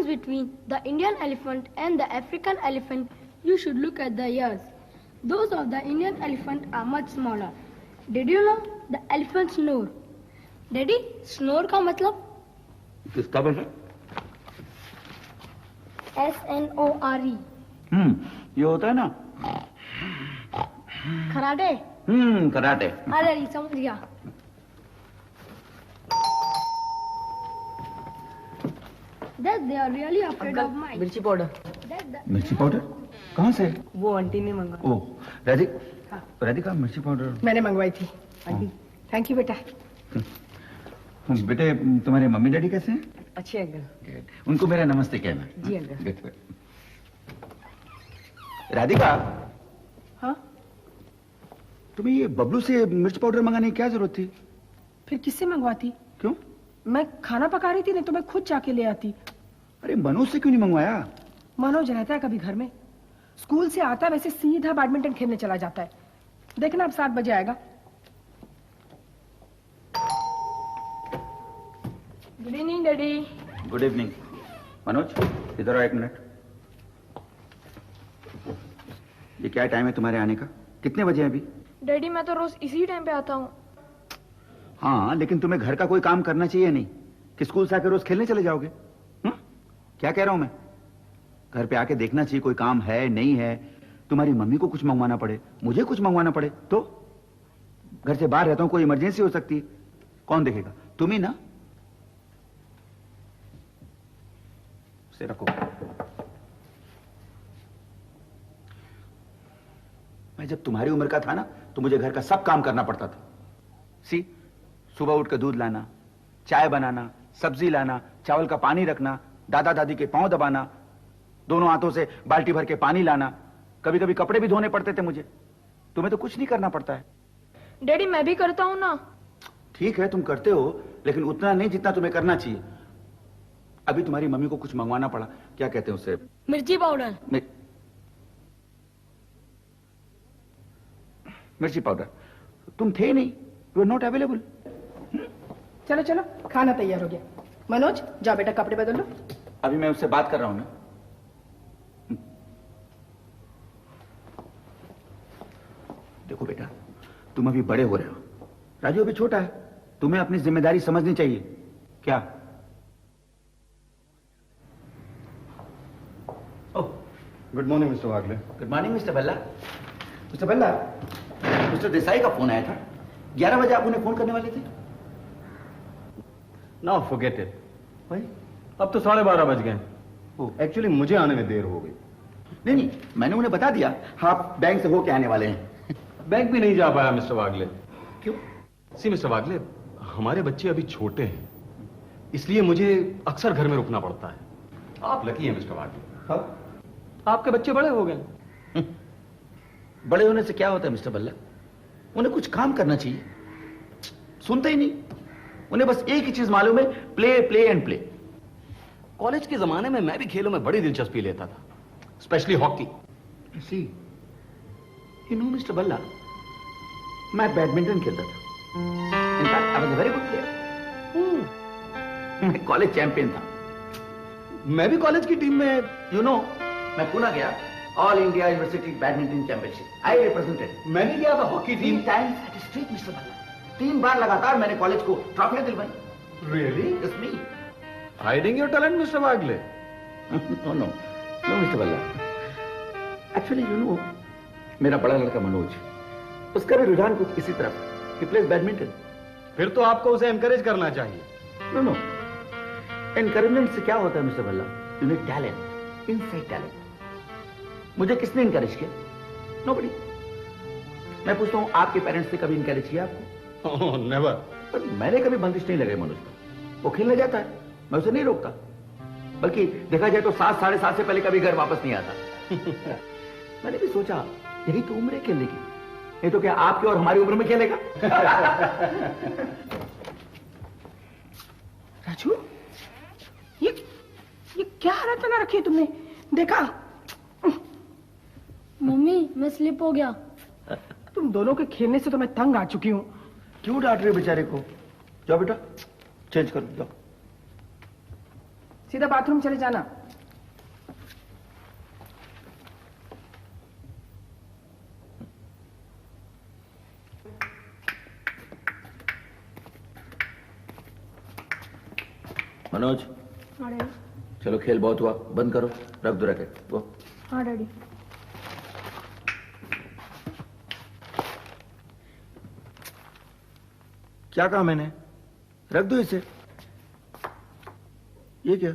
difference between the Indian elephant and the African elephant, you should look at the ears. Those of the Indian elephant are much smaller. Did you know the elephant snore? Daddy, snore का मतलब? किसका बेटा? SNORE. ये होता है ना? Karate? Karate. अरे समझ गया. That they are really afraid of mice. मिर्ची पाउडर. मिर्ची पाउडर? कहाँ से? वो आंटी ने मंगवाया. ओह, राधिका मिर्ची पाउडर मैंने मंगवाई थी. आंटी, थैंक यू बेटा. बेटे, तुम्हारे मम्मी डैडी कैसे हैं? अच्छे अंकल. उनको मेरा नमस्ते कहना. जी अंकल. राधिका. हाँ? तुम्हें ये बबलू से मिर्च पाउडर मंगाने की क्या जरूरत थी? फिर किससे मंगवाती? क्यों? मैं खाना पका रही थी, नहीं तो मैं खुद जाके ले आती. अरे मनोज से क्यों नहीं मंगवाया? मनोज रहता है कभी घर में. स्कूल से आता है वैसे सीधा बैडमिंटन खेलने चला जाता है. देखना अब 7 बजे आएगा. Good evening daddy. Good evening. Manoj, इधर आओ 1 मिनट. ये क्या टाइम है तुम्हारे आने का? कितने बजे हैं अभी? डैडी, मैं तो रोज इसी टाइम पे आता हूँ. हाँ, लेकिन तुम्हें घर का कोई काम करना चाहिए नहीं कि स्कूल से आकर रोज खेलने चले जाओगे? क्या कह रहा हूं मैं? घर पे आके देखना चाहिए कोई काम है नहीं है. तुम्हारी मम्मी को कुछ मंगवाना पड़े, मुझे कुछ मंगवाना पड़े तो घर से बाहर रहता हूं, कोई इमरजेंसी हो सकती है. कौन देखेगा? तुम ही ना. उसे रखो. मैं जब तुम्हारी उम्र का था ना तो मुझे घर का सब काम करना पड़ता था. सी, सुबह उठकर दूध लाना, चाय बनाना, सब्जी लाना, चावल का पानी रखना, दादा दादी के पांव दबाना, दोनों हाथों से बाल्टी भर के पानी लाना, कभी कभी कपड़े भी धोने पड़ते थे मुझे. तुम्हें तो कुछ नहीं करना पड़ता है. डैडी, मैं भी करता हूँ ना. ठीक है, तुम करते हो, लेकिन उतना नहीं जितना तुम्हें करना चाहिए. अभी तुम्हारी मम्मी को कुछ मंगवाना पड़ा. क्या कहते हैं उसे? मिर्ची पाउडर. मिर्ची पाउडर. तुम थे नहीं, यू आर नॉट अवेलेबल. चलो चलो, खाना तैयार हो गया. मनोज, जाओ बेटा कपड़े बदल लो. अभी मैं उससे बात कर रहा हूं ना. देखो बेटा, तुम अभी बड़े हो रहे हो, राजू अभी छोटा है. तुम्हें अपनी जिम्मेदारी समझनी चाहिए. क्या? ओह, गुड मॉर्निंग मिस्टर वागले. गुड मॉर्निंग मिस्टर बल्ला. मिस्टर बल्ला, मिस्टर देसाई का फोन आया था. 11 बजे आप उन्हें फोन करने वाले थे. Now forget it. भाई, अब तो 12:30 बज गए. एक्चुअली मुझे आने में देर हो गई. नहीं, मैंने उन्हें बता दिया आप बैंक से होके आने वाले हैं. बैंक भी नहीं जा पाया मिस्टर वागले. क्यों? सी मिस्टर वागले, हमारे बच्चे अभी छोटे हैं, इसलिए मुझे अक्सर घर में रुकना पड़ता है. आप लकी हैं मिस्टर वागले. हाँ? आपके बच्चे बड़े हो गए. बड़े होने से क्या होता है मिस्टर बल्ला? उन्हें कुछ काम करना चाहिए. सुनते ही नहीं. उन्हें बस एक ही चीज मालूम है, play play and play. College के जमाने में मैं भी खेलों में बड़ी दिलचस्पी लेता था, specially hockey. See, you know mister Balla, मैं बैडमिंटन खेलता था. In fact I was a very good player. मैं कॉलेज चैंपियन था. मैं भी कॉलेज की टीम में. यू नो, मैं पुणे गया, all India university badminton championship. I represented. मैंने किया था hockey 3 team. Times at street mister Balla. 3 बार लगातार मैंने कॉलेज को ट्रॉफियां दिलवाई. Really? It's me. Hiding your talent mister Wagle. No no no mister Balla. Actually you know, मेरा बड़ा लड़का मनोज, उसका भी रुझान कुछ इसी तरफ. He plays badminton. फिर तो आपको उसे एनकरेज करना चाहिए. नो नो, एनकरेजमेंट से क्या होता है मिस्टर बल्ला? You need talent, inside talent. मुझे किसने इनकरेज किया? नोबडी. मैं पूछता हूं, आपके पेरेंट्स ने कभी इनकरेज किया आपको? नेवर. पर मैंने कभी बंदिश नहीं लगाई मनोज पर. वो खेलने जाता है, मैं उसे नहीं रोकता. बल्कि देखा जाए तो 7 साढ़े 7 से पहले कभी घर वापस नहीं आता. मैंने भी सोचा यही तो उम्र है खेलने की. नहीं तो क्या आपकी और हमारी उम्र में खेलेगा? राजू, ये क्या हालत बना रखी है तुमने? देखा? मम्मी, मैं स्लिप हो गया. तुम दोनों के खेलने से तो मैं तंग आ चुकी हूँ. क्यों डांट रहे हो बेचारे को? जाओ बेटा, चेंज कर दो. सीधा बाथरूम चले जाना। मनोज, हाँ डैडी। चलो खेल बहुत हुआ, बंद करो, रख दो रैकेट वो। हाँ डैडी। क्या कहा मैंने? रख दो इसे। ये क्या?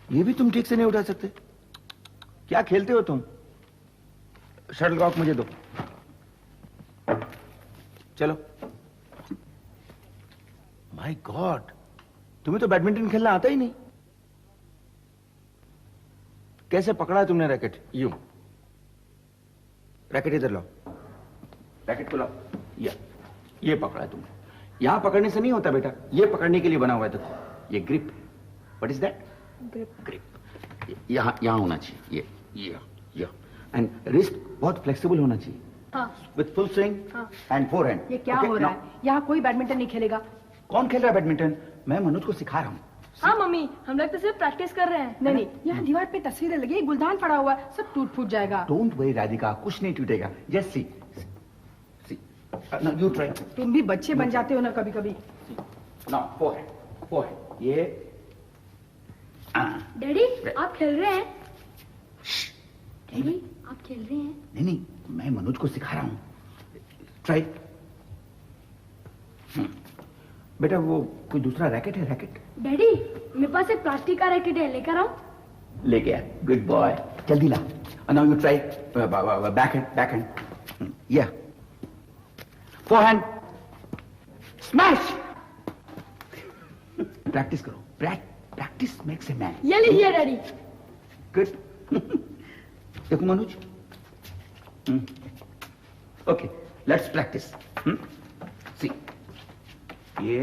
ये भी तुम ठीक से नहीं उठा सकते? क्या खेलते हो तुम? शटलकॉक मुझे दो। चलो। माय गॉड, तुम्हें तो बैडमिंटन खेलना आता ही नहीं। कैसे पकड़ा तुमने रैकेट? यूं। रैकेट इधर लाओ, रैकेट को लाओ। ये पकड़ा तुमने। यहां पकड़ने से नहीं होता बेटा, ये पकड़ने के लिए बना हुआ है। देखो, ये grip. What is that? Grip. यहां होना चाहिए। ये एंड रिस्ट बहुत फ्लेक्सिबल होना चाहिए। हाँ। With full swing and forehand. ये क्या हो रहा है? यहाँ कोई बैडमिंटन नहीं खेलेगा। कौन खेल रहा है बैडमिंटन? मैं मनोज को सिखा रहा हूँ। हाँ मम्मी, हम लोग तो सिर्फ प्रैक्टिस कर रहे हैं। नहीं, यहाँ दीवार पे तस्वीरें लगी, गुलदान पड़ा हुआ है, सब टूट फूट जाएगा। डोंट वरी राधिका, कुछ नहीं टूटेगा। Just see. You try. तुम भी बच्चे बन जाते हो ना कभी कभी। Now forehand. ये डैडी, आप खेल रहे हैं? डैडी, आप खेल रहे हैं? नहीं, मैं मनोज को सिखा रहा हूँ। ट्राई। बेटा, वो कोई दूसरा रैकेट है? रैकेट? डैडी, मेरे पास एक प्लास्टिक का रैकेट है, लेकर आओ। ले गया। गुड बॉय, जल्दी ला। Now you try backhand. या फोरहैंड स्मैश। प्रैक्टिस करो। Practice makes a man. ये लीजिए डैडी। गुड। देखो Manoj. Okay, let's practice. See, ये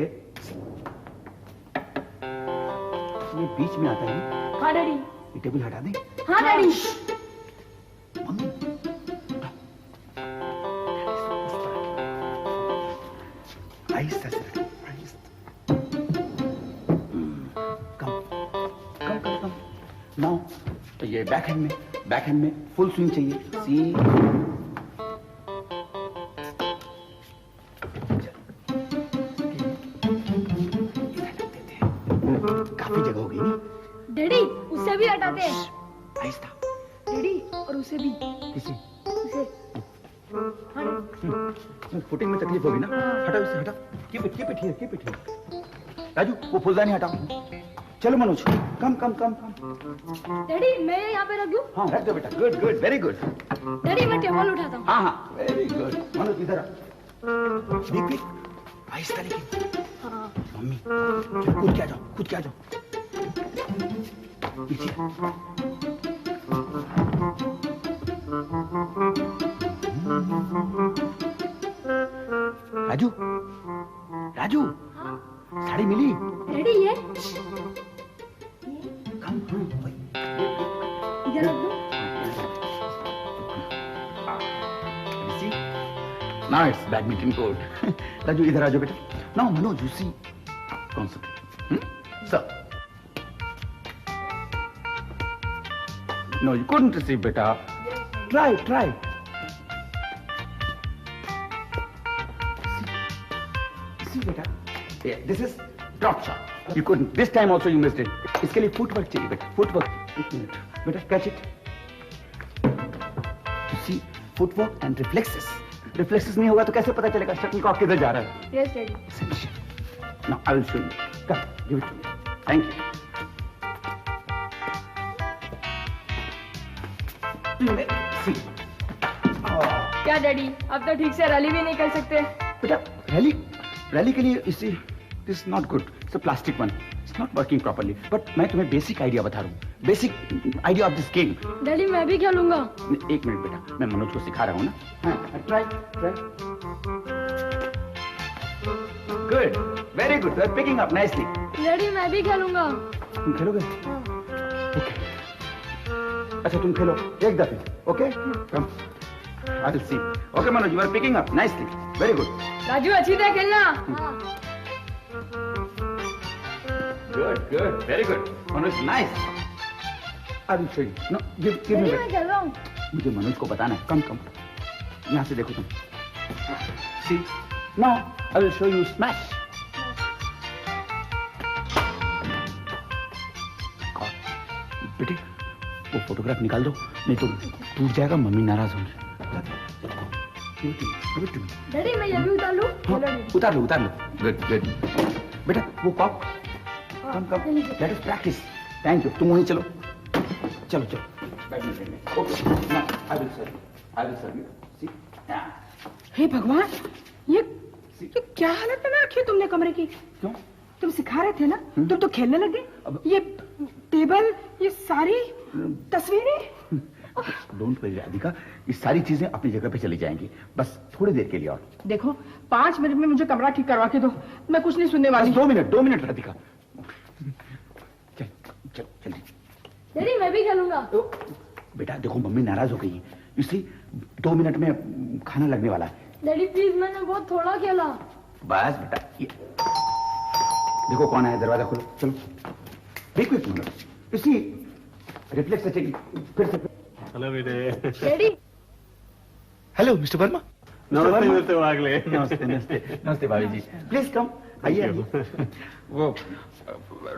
बीच में आता है। हाँ डैडी। ये टेबल हटा दें। हाँ डैडी। मम्मी, आहिस्ता से रखो, आहिस्ता। कम। नाउ तो ये बैकहैंड में फुल स्विंग चाहिए। सी, काफी जगह हो गई नहीं? डैडी, उससे भी हटाते हैं। आहिस्ता। डैडी, और उसे भी। किसी उसे। हाँ डैडी। फुटिंग में तकलीफ होगी ना? हटाओ इसे, हटाओ। Keep it here. राजू, वो फुलदानी हटाओ। चलो मनोज, कम। डैडी, मैं यहाँ पे रख दूं? हाँ, रख दो बेटा। Good, very good. डैडी, मैं टेबल उठाता हूँ। हाँ, वेरी गुड। मनोज इधर आ। देख, आहिस्ता लेकिन। हाँ। मम्मी, कूद के आ जाओ। पीछे। राजू, साड़ी मिली? डैडी, ये कम, इधर रख दूं? Now it's badminton court. Raju इधर आ जाओ बेटा. Now Manoj, you see, concentrate. Sir. No, you couldn't receive beta. Try. See beta. Yeah, this is drop shot. You couldn't. This time also you missed it. इसके लिए footwork चाहिए बेटा. Footwork. एक minute. बेटा catch it. See, footwork and reflexes. Reflexes नहीं होगा तो कैसे पता चलेगा शटलकॉक किधर जा रहा है? Yes, Daddy. Essential. Now I will show you. Come, give it to me. Thank you. See. क्या डैडी, अब तो ठीक से रैली भी नहीं कर सकते? बेटा रैली के लिए इसी this not good. It's a plastic one. It's not working properly. But मैं तुम्हें बेसिक आइडिया बता रहा हूँ. Basic idea of this game. Daddy, मैं भी खेलूंगा. एक मिनट बेटा, मैं मनोज को सिखा रहा हूँ ना. हाँ, try. Good, very good. You are picking up nicely. Daddy, मैं भी खेलूंगा. तुम खेलोगे? ओके. अच्छा तुम खेलो एक दफे. Okay, come. I will see. Okay Manoj, you are picking up nicely. Very good. Raju, अच्छी तरह खेलना. good, very good. Manoj, nice. I will show you. No, give me. मैं चल रहा हूँ. मुझे मनोज को बताना है. Come. यहाँ से देखो तुम. See, now I will show you smash. बेटे, वो फोटोग्राफ निकाल दो, नहीं तो टूट जाएगा, मम्मी नाराज होंगी. डैडी मैं ये भी उतार लूँ? उतार लो. Good. बेटा, वो corp. Come. Let us practice. Thank you. तुम वहीं चलो. बैडमिंटन में. Okay. Now I will serve you. See? Yeah. हे भगवान, ये क्या हालत बना रखी है तुमने कमरे की? क्यों? तुम सिखा रहे थे ना, तुम तो खेलने लगे. ये टेबल, ये सारी तस्वीरें. डोंट वरी राधिका, ये सारी चीजें अपनी जगह पे चली जाएंगी, बस थोड़ी देर के लिए और. देखो 5 मिनट में मुझे कमरा ठीक करवा के दो, मैं कुछ नहीं सुनने वाली. 2 मिनट राधिका. चल जल्दी. डैडी मैं भी खेलूंगा. बेटा देखो मम्मी नाराज हो गई है, इसलिए 2 मिनट में खाना लगने वाला है. डैडी प्लीज, मैंने बहुत थोड़ा खेला. बस बेटा, ये देखो कौन है, दरवाजा खोलो. चलो देखो एक मिनट, इसी रिफ्लेक्स अच्छेगी फिर से. हेलो बेटे. डैडी. Hello mister Verma. नमस्ते वागले. नमस्ते भाभी जी. प्लीज कम, आइए. वो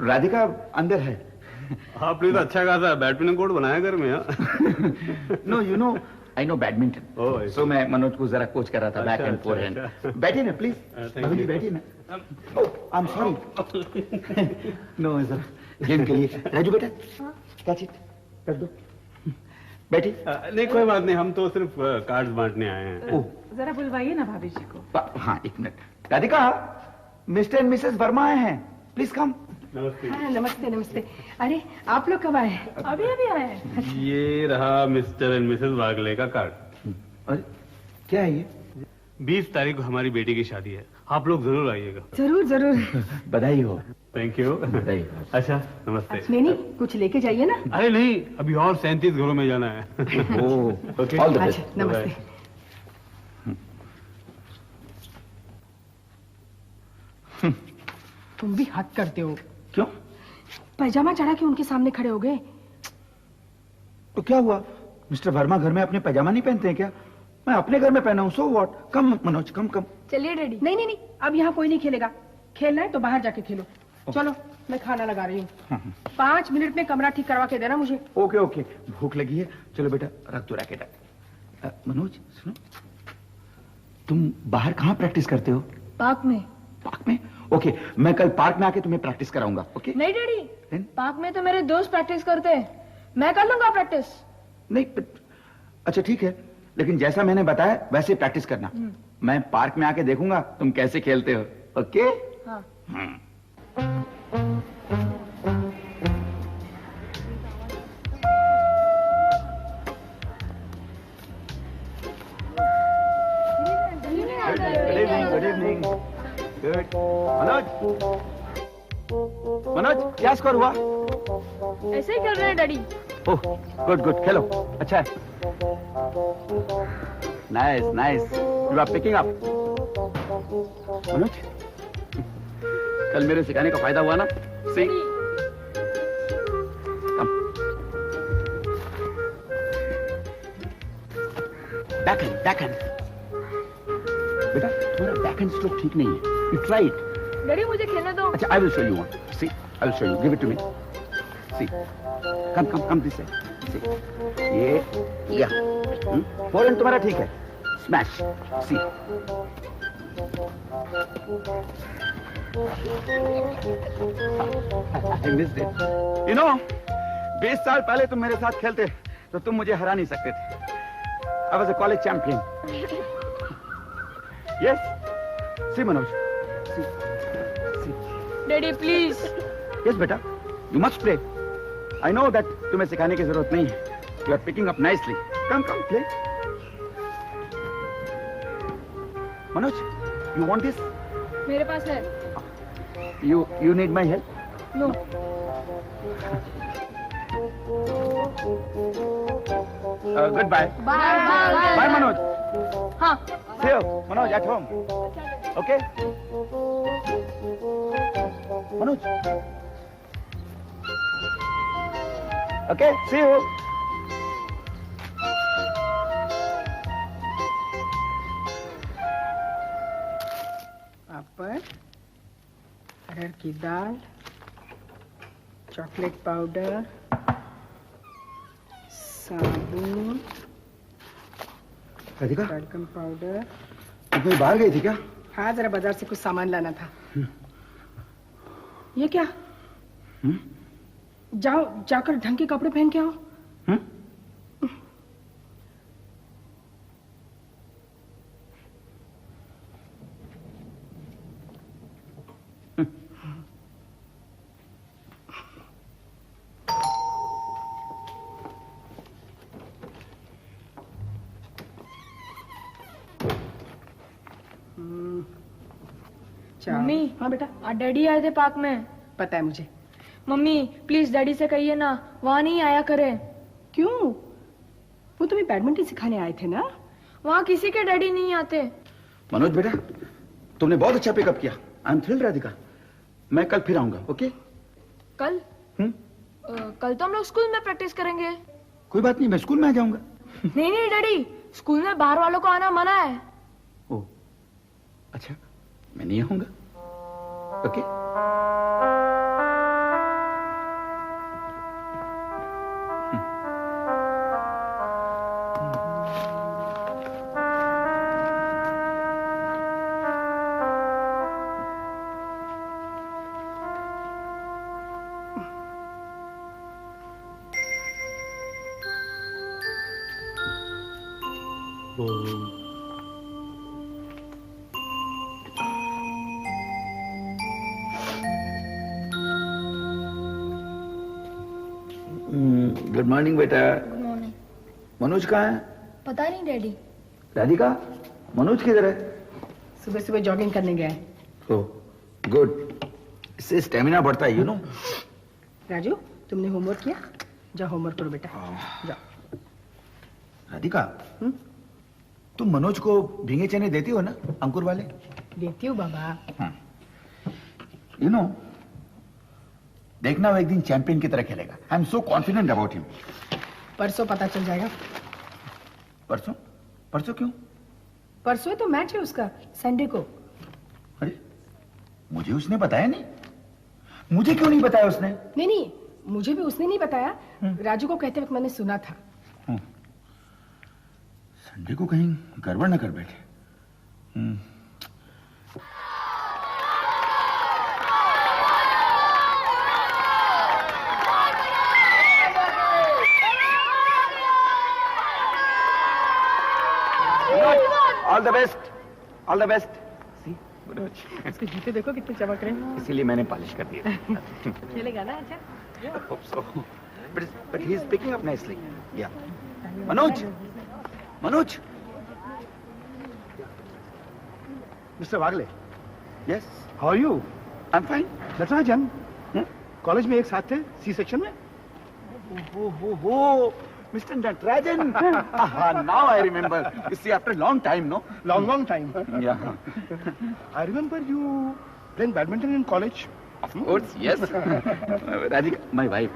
राधिका अंदर है. हाँ प्लीज. अच्छा खासा बैडमिंटन कोर्ट बनाया घर में. No you know I know badminton. Oh, so मैं मनोज को जरा कोच कर रहा था, बैक एंड अच्छा, फोरहैंड. अच्छा. बैठिए ना प्लीज. thank you. बैठिए ना. I am sorry. नो जरा गेम के लिए. राजू बेटा कैच इट कर दो. बैठिए. नहीं कोई बात नहीं, हम तो सिर्फ कार्ड्स बांटने आए हैं. ओह जरा बुलवाइए ना भाभी जी को. हाँ एक minute. Radhika, mister and Mrs Verma आए हैं, प्लीज कम. नमस्ते. हाँ, नमस्ते. अरे आप लोग कब आए? अभी आए हैं. ये रहा मिस्टर एंड मिसेस वागले का कार्ड. अरे क्या है ये? 20 तारीख को हमारी बेटी की शादी है, आप लोग जरूर आइएगा. जरूर. बधाई हो. Thank you. बधाई. अच्छा नमस्ते. नहीं कुछ लेके जाइए ना. अरे नहीं, अभी और 37 घरों में जाना है. ओह Okay. ऑल द अच्छा बेस्ट. नमस्ते. तुम भी हद करते हो. क्यों? पैजामा चढ़ा के उनके सामने खड़े हो गए. तो क्या हुआ? मिस्टर वर्मा घर में अपने पैजामा नहीं पहनते हैं क्या? मैं अपने घर में पहना हूं, सो व्हाट. कम मनोज, कम. चलिए डैडी. नहीं अब यहाँ कोई नहीं खेलेगा. खेलना है तो बाहर जाके खेलो. चलो मैं खाना लगा रही हूँ. 5 मिनट में कमरा ठीक करवा के देना मुझे. ओके. भूख लगी है. चलो बेटा रख दो रैकेट. मनोज सुनो, तुम बाहर कहाँ प्रैक्टिस करते हो? पार्क में. पार्क में? ओके, मैं कल पार्क में आके तुम्हें प्रैक्टिस कराऊंगा. ओके? नहीं डैडी, Then? पार्क में तो मेरे दोस्त प्रैक्टिस करते हैं, मैं कर लूंगा प्रैक्टिस. नहीं अच्छा ठीक है, लेकिन जैसा मैंने बताया वैसे प्रैक्टिस करना. मैं पार्क में आके देखूंगा तुम कैसे खेलते हो. ओके? हाँ. Good evening. गुड. मनोज क्या स्कोर हुआ? ऐसे ही कर रहे हैं डैडी. ओह गुड खेलो. अच्छा है. Nice. You are picking up. Manoj कल मेरे सिखाने का फायदा हुआ ना? See backhand. बेटा तुम्हारा बैकहैंड स्ट्रोक ठीक नहीं है. You try it. डैडी मुझे खेलने दो. अच्छा, I will show you one. See, I will show you. Give it to me. See. Come this way. See. ये, yeah. Forehand तुम्हारा ठीक है. Smash. See. I missed it. You know, 20 साल पहले तुम मेरे साथ खेलते तो तुम मुझे हरा नहीं सकते थे. I was a college champion. Yes. See, Manoj. See. Daddy please. Yes, बेटा. You must play. I know that तुम्हें सिखाने की जरूरत नहीं है. You are picking up nicely. Come, play. Manoj, you want this? मेरे पास है. You need my help? No. Goodbye. Bye. Bye, Manoj. हाँ. See you, Manoj, at home. Okay? Manoj, okay, see you. पापड़, अरहर की दाल, चॉकलेट पाउडर, साबुन, Radhika, talcum powder. तुम कहीं बाहर गई थी क्या? हाँ, जरा बाजार से कुछ सामान लाना था। ये क्या? जाओ, जाकर ढंग के कपड़े पहन के आओ। मम्मी, हाँ बेटा, आज डैडी आए थे पार्क में। पता है मुझे। मम्मी प्लीज डैडी से कहिए ना वहाँ नहीं आया करे। क्यों? वो तुम्हें बैडमिंटन सिखाने आए थे ना? वहाँ किसी के डैडी नहीं आते। मनोज बेटा, तुमने बहुत अच्छा पिकअप किया। I am thrilled Radhika. मैं कल फिर आऊंगा, ओके? कल? कल तो हम लोग स्कूल में प्रैक्टिस करेंगे। कोई बात नहीं, मैं स्कूल में आ जाऊंगा। नहीं नहीं डैडी, स्कूल में बाहर वालों को आना मना है। ओ, अच्छा, मैं नहीं आऊंगा, ओके? गुड मॉर्निंग बेटा। Good morning. मनोज कहाँ है? पता नहीं डैडी। राधिका, मनोज किधर है? सुबह सुबह जॉगिंग करने गया है। ओह, गुड। इससे स्टेमिना बढ़ता है, यू नो। राजू, तुमने होमवर्क किया? जाओ होमवर्क करो बेटा, जाओ। राधिका, तुम मनोज को भींगे चने देती हो ना, अंकुर वाले? देती हूँ बाबा। यू नो, देखना वो एक दिन चैंपियन की तरह खेलेगा। I am so confident about him. परसों पता चल जाएगा। परसों? परसों क्यों? परसों तो मैच है उसका, संडे को। अरे, मुझे उसने बताया नहीं। मुझे क्यों नहीं बताया उसने? नहीं नहीं, मुझे भी उसने नहीं बताया। राजू को कहते वक्त मैंने सुना था। संडे को कहीं गड़बड़ न कर बैठे। All the best, all the best. See, उसके जूते देखो कितने चमक रहे हैं। इसीलिए मैंने पॉलिश कर दिया। खेलेगा ना? अच्छा। I hope so. But he is picking up nicely. Yeah. Manoj, Manoj. Mr. Wagle, Yes. how are you? I'm fine. Natarajan, college में एक साथ थे सी सेक्शन में? Oh, Mr. Natarajan. Now I remember. You see, after a long time, no? Long time. Yeah. I remember you playing badminton in college. Of course, yes. Radhika, my wife.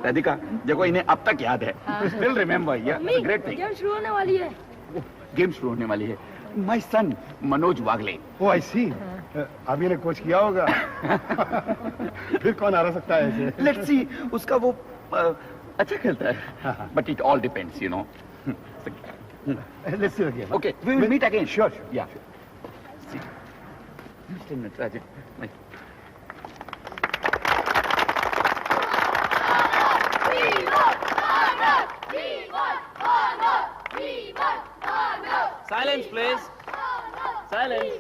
Radhika, देखो इन्हें अब तक याद है. Still remember, yeah. That's a great thing. Game शुरू होने वाली है। गेम शुरू होने वाली है. My son, Manoj Wagle. Oh, I see. अभी ने कोच किया होगा। फिर कौन हरा सकता है ऐसे? Let's see. उसका वो अच्छा खेलता है. But it all depends, you know. Let's see again. Okay, we will meet again. Sure. Yeah. See, Mr. Natarajan, my. Silence, please. Silence.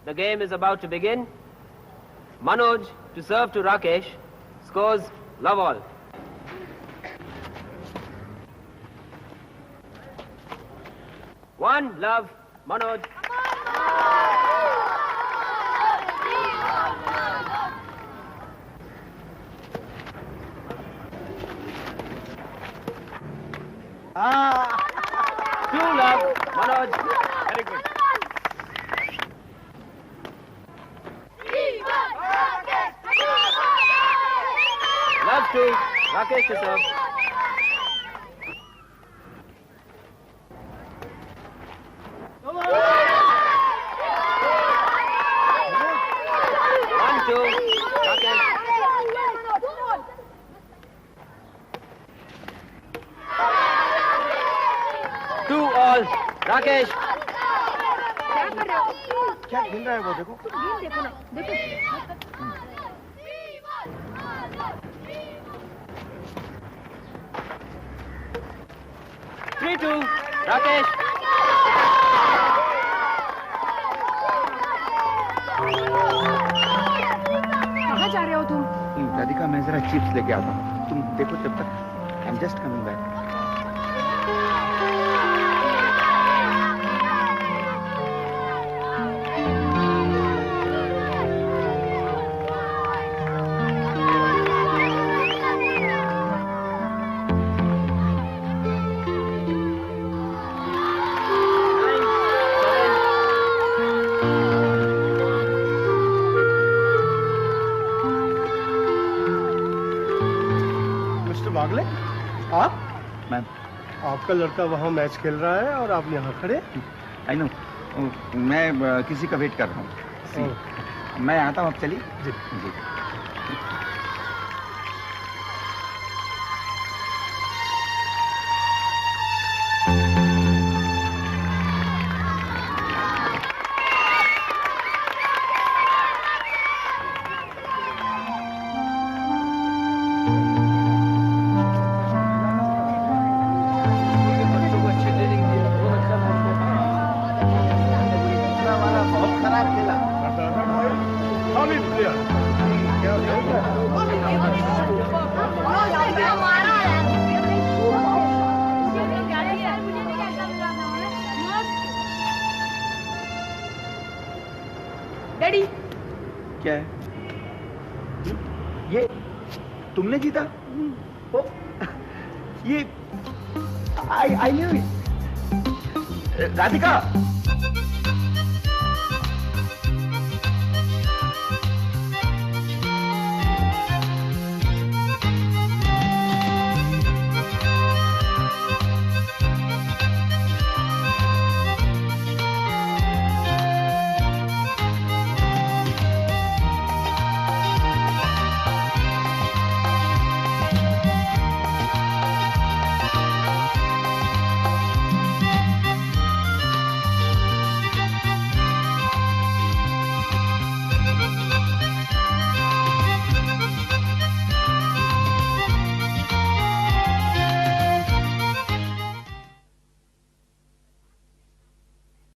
The game is about to begin. Manoj to serve to Rakesh. Scores love all. One love, Manoj. Two love, Manoj. Very good. Love to Rakesh to serve. One, two, Rakesh. 2-all, Rakesh. क्या खेल रहा है वो देखो 3-2, Rakesh. कहाँ जा रहे हो तुम? राधिका मैं जरा चिप्स लेके आता हूँ तुम देखो तब तक I am just coming back Bagle आप मैम आपका लड़का वहाँ मैच खेल रहा है और आप यहाँ खड़े आई नो मैं किसी का वेट कर रहा हूँ मैं आता हूँ अब चलिए जी जी डैडी क्या है ये तुमने जीता ओ, ये आई न्यू राधिका